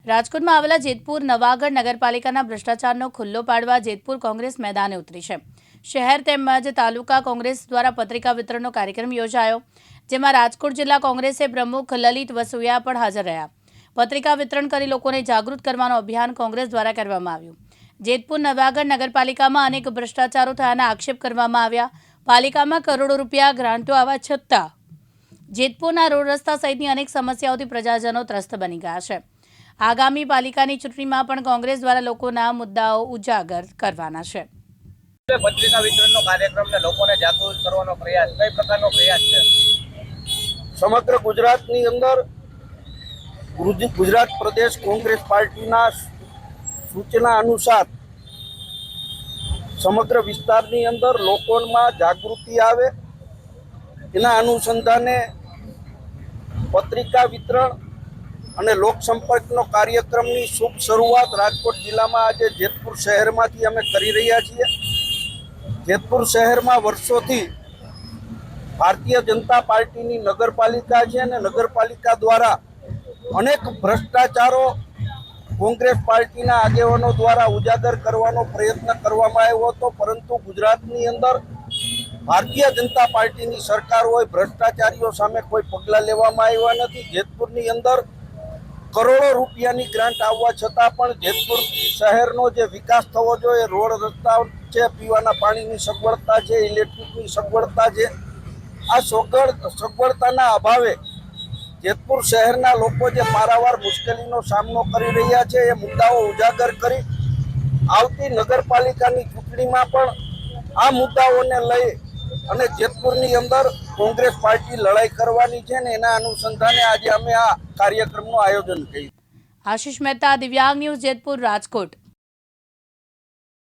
રાજકોટમાં આવેલા જેતપુર નવાગઢ નગરપાલિકાના ભ્રષ્ટાચારનો ખુલ્લો પાડવા જેતપુર કોંગ્રેસ મેદાને ઉતરી છે। શહેર તેમજ તાલુકા કોંગ્રેસ દ્વારા પત્રિકા વિતરણનો કાર્યક્રમ યોજાયો, જેમાં રાજકોટ જિલ્લા કોંગ્રેસે પ્રમુખ લલિત વસુયા પણ હાજર રહ્યા। પત્રિકા વિતરણ કરી લોકોને જાગૃત કરવાનો અભિયાન કોંગ્રેસ દ્વારા કરવામાં આવ્યું। જેતપુર નવાગઢ નગરપાલિકામાં અનેક ભ્રષ્ટાચારો થયાના આક્ષેપ કરવામાં આવ્યા। પાલિકામાં કરોડો રૂપિયા ગ્રાન્ટો આવવા છતાં જેતપુરના રોડ રસ્તા સહિતની અનેક સમસ્યાઓથી પ્રજાજનો ત્રસ્ત બની ગયા છે। આગામી પાલિકાની ચૂંટણીમાં પણ કોંગ્રેસ દ્વારા લોકોના મુદ્દાઓ ઉજાગર કરવાના છે। પત્રિકા વિતરણનો કાર્યક્રમને લોકોને જાગૃત કરવાનો પ્રયાસ કઈ પ્રકારનો પ્રયાસ છે? સમગ્ર ગુજરાતની અંદર ગુજરાત પ્રદેશ કોંગ્રેસ પાર્ટીના સૂચના અનુસાર સમગ્ર વિસ્તારની અંદર લોકોમાં જાગૃતિ આવે એના અનુસંધાને પત્રિકા વિતરણ અને લોકસંપર્કનો કાર્યક્રમની શુભ શરૂઆત રાજકોટ જિલ્લામાં આજે જેતપુર શહેરમાંથી અમે કરી રહ્યા છીએ। જેતપુર શહેરમાં વર્ષોથી ભારતીય જનતા પાર્ટીની નગરપાલિકા છે અને નગરપાલિકા દ્વારા અનેક ભ્રષ્ટાચારો કોંગ્રેસ પાર્ટીના આગેવાનો દ્વારા ઉજાગર કરવાનો પ્રયત્ન કરવામાં આવ્યો હતો, પરંતુ ગુજરાતની અંદર ભારતીય જનતા પાર્ટીની સરકાર હોય, ભ્રષ્ટાચારીઓ સામે કોઈ પગલાં લેવામાં આવ્યા નથી। જેતપુરની અંદર કરોડો રૂપિયાની ગ્રાન્ટ આવવા છતાં પણ જેતપુર શહેરનો જે વિકાસ થવો જોઈએ, રોડ રસ્તા છે, પીવાના પાણીની સગવડતા છે, ઇલેક્ટ્રિકની સગવડતા છે, આ સગવડતાના અભાવે જેતપુર શહેરના લોકો જે પારાવાર મુશ્કેલીનો સામનો કરી રહ્યા છે એ મુદ્દાઓ ઉજાગર કરી આવતી નગરપાલિકાની ચૂંટણીમાં પણ આ મુદ્દાઓને લઈ અને જેતપુરની અંદર કોંગ્રેસ પાર્ટી લડાઈ કરવાની છે ને એના અનુસંધાને આજે અમે આ કાર્યક્રમનું આયોજન કર્યું। આશિષ મહેતા, દિવ્યાંગ ન્યૂઝ, જેતપુર, રાજકોટ।